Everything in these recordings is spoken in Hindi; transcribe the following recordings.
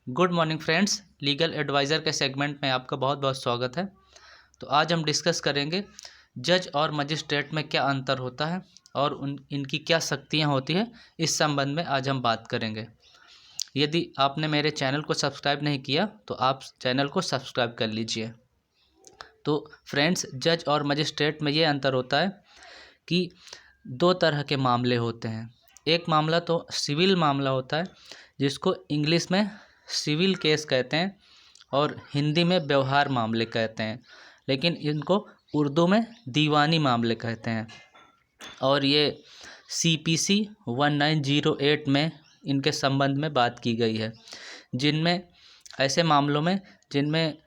Good morning friends, legal adviser के सेगमेंट में आपका बहुत बहुत स्वागत है। तो आज हम डिस्कस करेंगे जज और मजिस्ट्रेट में क्या अंतर होता है और इनकी क्या शक्तियां होती है। इस संबंध में आज हम बात करेंगे। यदि आपने मेरे चैनल को सब्सक्राइब नहीं किया तो आप चैनल को सब्सक्राइब कर लीजिए। तो फ्रेंड्स, जज और मजिस्ट्रेट में ये अंतर होता है कि दो तरह के मामले होते हैं। एक मामला तो सिविल मामला होता है, जिसको इंग्लिश में सिविल केस कहते हैं और हिंदी में व्यवहार मामले कहते हैं, लेकिन इनको उर्दू में दीवानी मामले कहते हैं। और ये CPC 1908 में इनके संबंध में बात की गई है, जिनमें ऐसे मामलों में जिनमें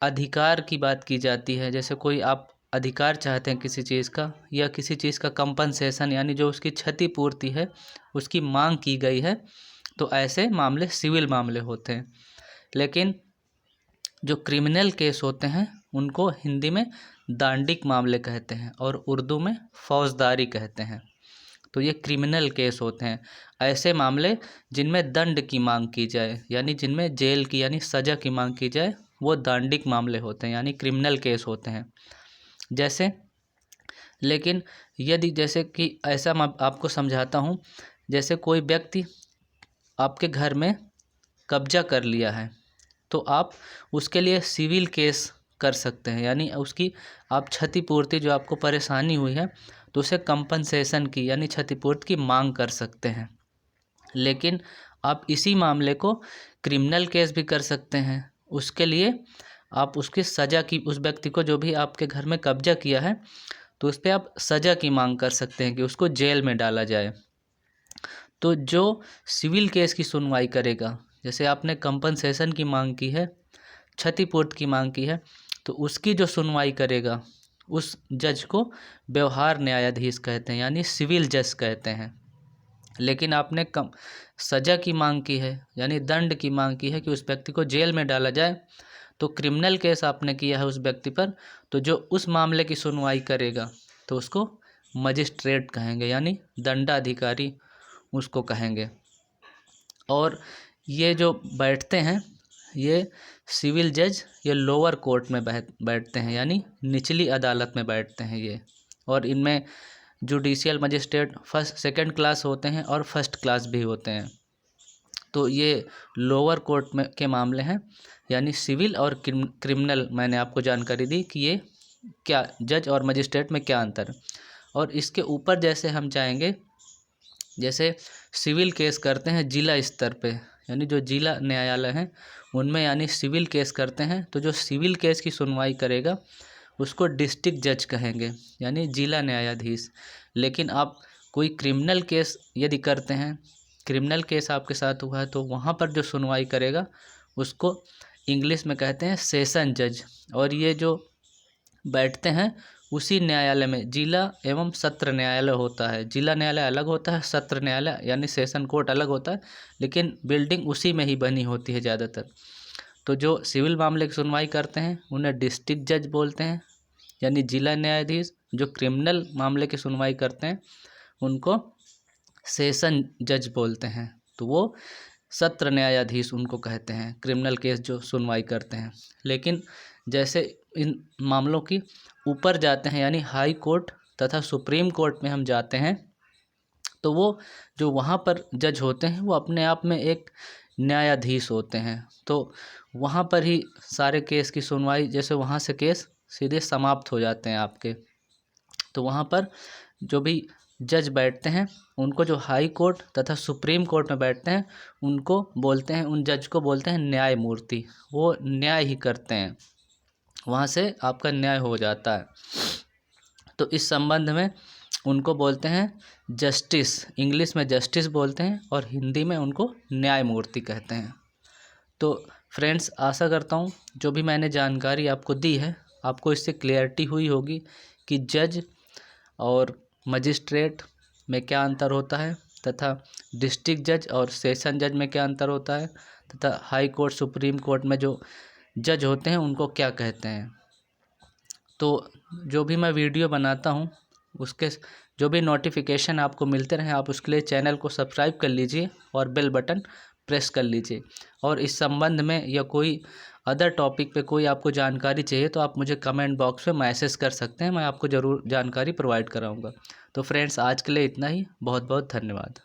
अधिकार की बात की जाती है। जैसे कोई आप अधिकार चाहते हैं किसी चीज़ का, या किसी चीज़ का कंपनसेशन यानी जो उसकी क्षतिपूर्ति है उसकी मांग की गई है, तो ऐसे मामले सिविल मामले होते हैं। लेकिन जो क्रिमिनल केस होते हैं उनको हिंदी में दांडिक मामले कहते हैं और उर्दू में फौजदारी कहते हैं। तो ये क्रिमिनल केस होते हैं, ऐसे मामले जिनमें दंड की मांग की जाए, यानी जिनमें जेल की यानी सज़ा की मांग की जाए, वो दांडिक मामले होते हैं यानी क्रिमिनल केस होते हैं। जैसे लेकिन यदि जैसे कि ऐसा मैं आपको समझाता हूँ, जैसे कोई व्यक्ति आपके घर में कब्जा कर लिया है, तो आप उसके लिए सिविल केस कर सकते हैं, यानी उसकी आप क्षतिपूर्ति जो आपको परेशानी हुई है तो उसे कंपनसेशन की यानी क्षतिपूर्ति की मांग कर सकते हैं। लेकिन आप इसी मामले को क्रिमिनल केस भी कर सकते हैं। उसके लिए आप उसकी सज़ा की, उस व्यक्ति को जो भी आपके घर में कब्जा किया है तो उस पर आप सज़ा की मांग कर सकते हैं कि उसको जेल में डाला जाए। तो जो सिविल केस की सुनवाई करेगा, जैसे आपने कंपनसेशन की मांग की है, क्षतिपूर्ति की मांग की है, तो उसकी जो सुनवाई करेगा उस जज को व्यवहार न्यायाधीश कहते हैं यानी सिविल जज कहते हैं। लेकिन आपने सज़ा की मांग की है यानी दंड की मांग की है कि उस व्यक्ति को जेल में डाला जाए, तो क्रिमिनल केस आपने किया है उस व्यक्ति पर, तो जो उस मामले की सुनवाई करेगा तो उसको मजिस्ट्रेट कहेंगे यानी दंडाधिकारी उसको कहेंगे। और ये जो बैठते हैं ये सिविल जज ये लोअर कोर्ट में बैठते हैं यानी निचली अदालत में बैठते हैं ये। और इनमें judicial magistrate first second class होते हैं और फर्स्ट क्लास भी होते हैं। तो ये लोअर कोर्ट में के मामले हैं, यानी सिविल और क्रिमिनल मैंने आपको जानकारी दी कि ये क्या जज और मजिस्ट्रेट में क्या अंतर है। और इसके ऊपर जैसे हम जाएंगे, जैसे सिविल केस करते हैं जिला स्तर पे, यानी जो जिला न्यायालय हैं उनमें यानी सिविल केस करते हैं, तो जो सिविल केस की सुनवाई करेगा उसको डिस्ट्रिक्ट जज कहेंगे यानी जिला न्यायाधीश। लेकिन आप कोई क्रिमिनल केस यदि करते हैं, क्रिमिनल केस आपके साथ हुआ है, तो वहाँ पर जो सुनवाई करेगा उसको इंग्लिश में कहते हैं सेशन जज। और ये जो बैठते हैं उसी न्यायालय में जिला एवं सत्र न्यायालय होता है। जिला न्यायालय अलग होता है, सत्र न्यायालय यानी सेशन कोर्ट अलग होता है, लेकिन बिल्डिंग उसी में ही बनी होती है ज़्यादातर। तो जो सिविल मामले की सुनवाई करते हैं उन्हें डिस्ट्रिक्ट जज बोलते हैं यानी जिला न्यायाधीश। जो क्रिमिनल मामले की सुनवाई करते हैं उनको सेशन जज बोलते हैं, तो वो सत्र न्यायाधीश उनको कहते हैं, क्रिमिनल केस जो सुनवाई करते हैं। लेकिन जैसे इन मामलों की ऊपर जाते हैं यानी हाई कोर्ट तथा सुप्रीम कोर्ट में हम जाते हैं, तो वो जो वहाँ पर जज होते हैं वो अपने आप में एक न्यायाधीश होते हैं। तो वहाँ पर ही सारे केस की सुनवाई, जैसे वहाँ से केस सीधे समाप्त हो जाते हैं आपके। तो वहाँ पर जो भी जज बैठते हैं उनको, जो हाई कोर्ट तथा सुप्रीम कोर्ट में बैठते हैं उनको बोलते हैं, उन जज को बोलते हैं न्यायमूर्ति। वो न्याय ही करते हैं, वहाँ से आपका न्याय हो जाता है। तो इस संबंध में उनको बोलते हैं जस्टिस, इंग्लिश में जस्टिस बोलते हैं और हिंदी में उनको न्यायमूर्ति कहते हैं। तो फ्रेंड्स, आशा करता हूँ जो भी मैंने जानकारी आपको दी है आपको इससे क्लियरिटी हुई होगी कि जज और मजिस्ट्रेट में क्या अंतर होता है, तथा डिस्ट्रिक्ट जज और सेशन जज में क्या अंतर होता है, तथा हाई कोर्ट सुप्रीम कोर्ट में जो जज होते हैं उनको क्या कहते हैं। तो जो भी मैं वीडियो बनाता हूँ उसके जो भी नोटिफिकेशन आपको मिलते रहें, आप उसके लिए चैनल को सब्सक्राइब कर लीजिए और बेल बटन प्रेस कर लीजिए। और इस संबंध में या कोई अदर टॉपिक पे कोई आपको जानकारी चाहिए तो आप मुझे कमेंट बॉक्स में मैसेज कर सकते हैं, मैं आपको ज़रूर जानकारी प्रोवाइड कराऊंगा। तो फ्रेंड्स, आज के लिए इतना ही। बहुत बहुत धन्यवाद।